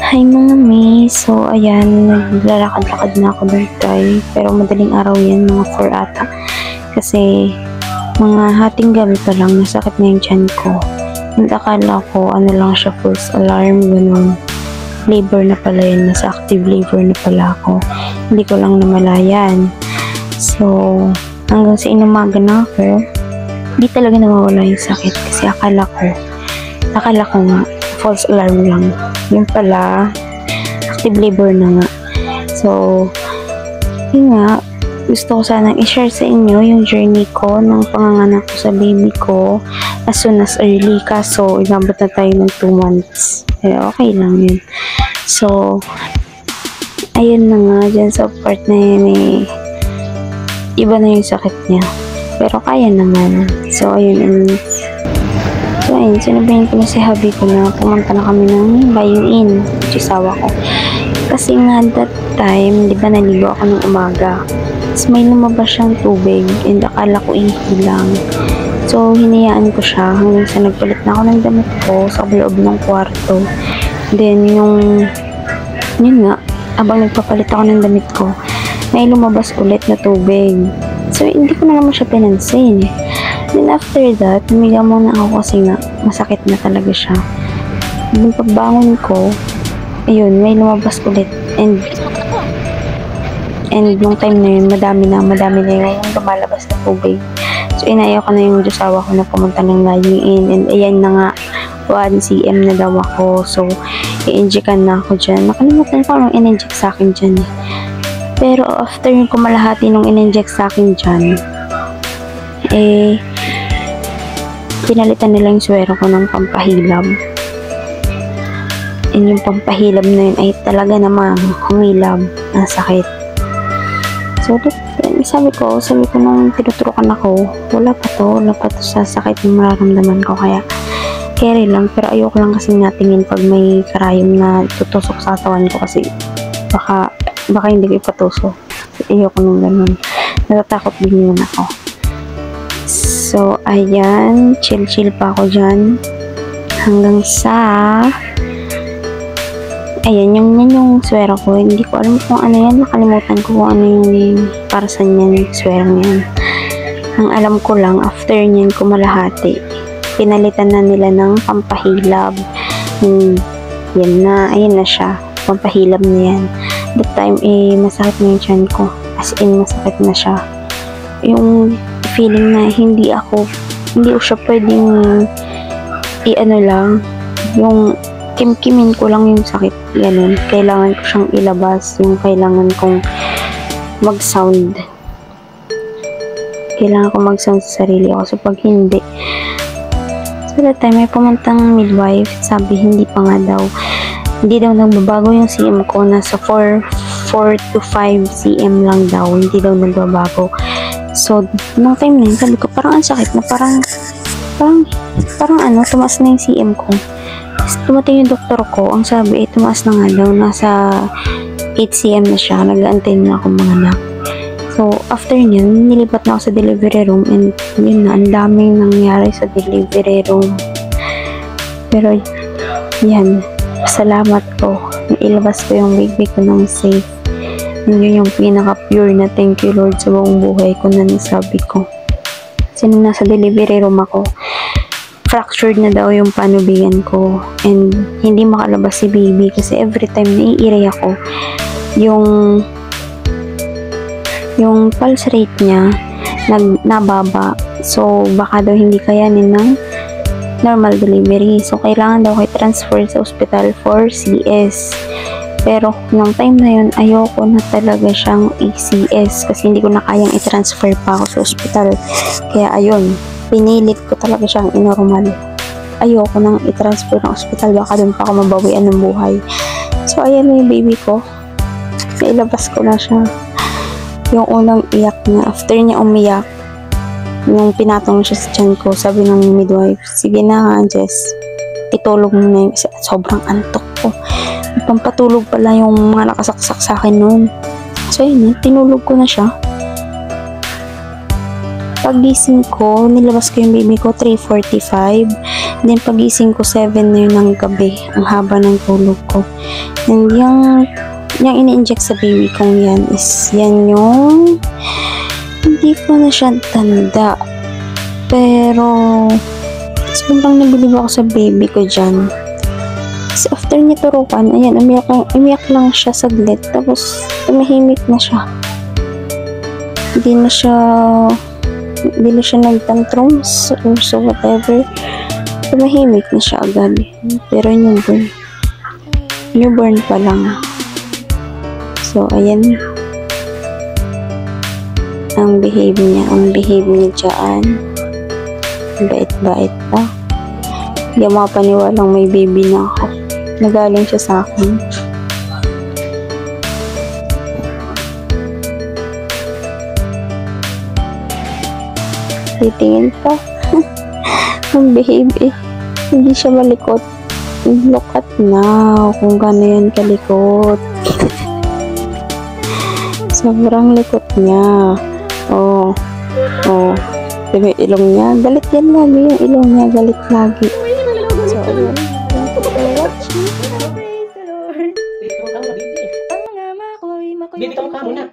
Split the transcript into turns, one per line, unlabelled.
Hi mga mi, so ayan, naglalakad-lakad na ako birthday, pero madaling araw yan, mga 4 ata. Kasi mga hating gabi pa lang, nasakit na yung tiyan ko. And akala ko, ano lang siya, false alarm, ganun. Labor na pala yan, nasa active labor na pala ako. Hindi ko lang namalayan. So, hanggang sa inumaga na ako, hindi talaga nawawala yung sakit. Kasi akala ko nga, false alarm lang. Yun pala, active labor na nga. So, yun nga, gusto ko sanang i-share sa inyo yung journey ko ng panganganak ko sa baby ko as soon as early. Kaso, inabot na tayo ng 2 months. Eh, okay lang yun. So, ayun na nga, dyan sa part na yun iba na yung sakit niya. Pero kaya naman. So, ayun, so, ayun, sinabihin ko na si hubby ko na pumunta na kami ng layuin, chisawa ko. Kasi nga, that time, di ba, naligo ako ng umaga. Tapos may lumabas siyang tubig, and akala ko ihi lang. So, hinayaan ko siya hanggang sa nagpalit na ako ng damit ko sa loob ng kwarto. Then, yun nga, abang nagpapalit ako ng damit ko, may lumabas ulit na tubig. So, hindi ko na naman siya pinansin. Then after that, humiga muna ako kasi nga masakit na talaga siya. Nung pagbangon ko, ayun, may lumabas ulit. And nung time na yun, madami na yung lumalabas na tubig. So, inaya ko na yung josawa ko na pumunta ng layuin. And ayan na nga, 1 cm na daw ako. So, i-injectan na ako dyan. Nakalimutan ko anong in-inject sa akin dyan. Pero after yung kumalahati nung in-inject sa akin dyan, pinalitan nila yung swero ko ng pampahilab. And yung pampahilab na yun ay talaga namang humilab ng sakit. So, sabi ko nung tinuturukan ako, wala pa to sa sakit yung mararamdaman ko. Kaya, carry lang. Pero ayoko lang kasi natingin pag may karayom na tutusok sa katawan ko kasi baka hindi ko ipatusok. Ayoko nung ganun. Natatakot din yun ako. So, ayan, chill pa ako dyan hanggang sa ayan, yung swero ko, hindi ko alam kung ano yan, nakalimutan ko kung ano yung para sa niyan, swero niyan. Ang alam ko lang, after niyan kumalahati, pinalitan na nila ng pampahilab. Yan na, ayan na siya, pampahilab na yan. That time, masakit na yung tiyan ko, as in, masakit na siya. Yung feeling na hindi ko siya pwedeng yung kimkimin ko lang yung sakit, ganun. Kailangan ko siyang ilabas, yung kailangan kong mag-sound sa sarili ko. So, pag hindi, so that time, may pumuntang midwife, sabi hindi pa nga daw, hindi daw nagbabago yung CM ko, nasa 4 to 5 cm lang daw, hindi daw nagbabago. So, nung time na yun, sabi ko, parang ang sakit na, parang tumaas na yung CM ko. Tapos, tumating yung doktor ko, ang sabi, tumaas na nga daw, nasa 8 cm na siya, nag-aantay na ako mga anak. So, after nyan, nilipat na ako sa delivery room, and yun na, ang daming nangyari sa delivery room. Pero, yan, salamat ko, nailabas ko yung baby ko ng safe. Yun yung pinaka-pure na thank you Lord sa buong buhay ko na nasabi ko. Kasi nung nasa delivery room ako, fractured na daw yung panubigan ko. And hindi makalabas si baby kasi every time naiiray ako, yung pulse rate niya nababa. So, baka daw hindi kayanin ng normal delivery. So, kailangan daw i-transfer sa hospital for CS. Pero, nung time na yun, ayoko na talaga siyang ACS kasi hindi ko na kayang i-transfer pa ako sa hospital. Kaya, ayun, pinilit ko talaga siyang inormal. Ayoko nang i-transfer ng hospital, baka dun pa ako mabawian ng buhay. So, ayan na yung baby ko. Nailabas ko na siya. Yung unang iyak niya, after niya umiyak, yung pinatong siya sa tiyan ko, sabi ng midwife, sige na, Jess, itulog mo na yun kasi sobrang antok ko. Pampatulog pala yung mga nakasaksak sa akin noon. So, yun, tinulog ko na siya. Pagising ko, nilabas ko yung baby ko 3:45. Then pagising ko 7 na yun ng gabi, ang haba ng tulog ko. And yung ini-inject sa baby kong yan is yan yung hindi ko na siya tanda. Pero sobrang nabilib ako sa baby ko dyan. Kasi after niya turukan, ayan, umiyak lang siya saglit. Tapos tumahimik na siya. Hindi na siya nag-tantrums or so whatever. Tumahimik na siya agad. Pero newborn pa lang. So, ayan. Ang behave niya dyan. Bait-bait pa. Hindi ako makapaniwalang may baby na ako. Nagaling siya sa akin. Titingin pa. Ang behave eh. Hindi siya malikot. Look at now kung gano'n yan kalikot. Sobrang likot niya. Oh. Diba yung ilong niya? Galit yan lagi. Yung ilong niya galit lagi. So, ayun. Thank you for watching.
Baby, tawag ka muna.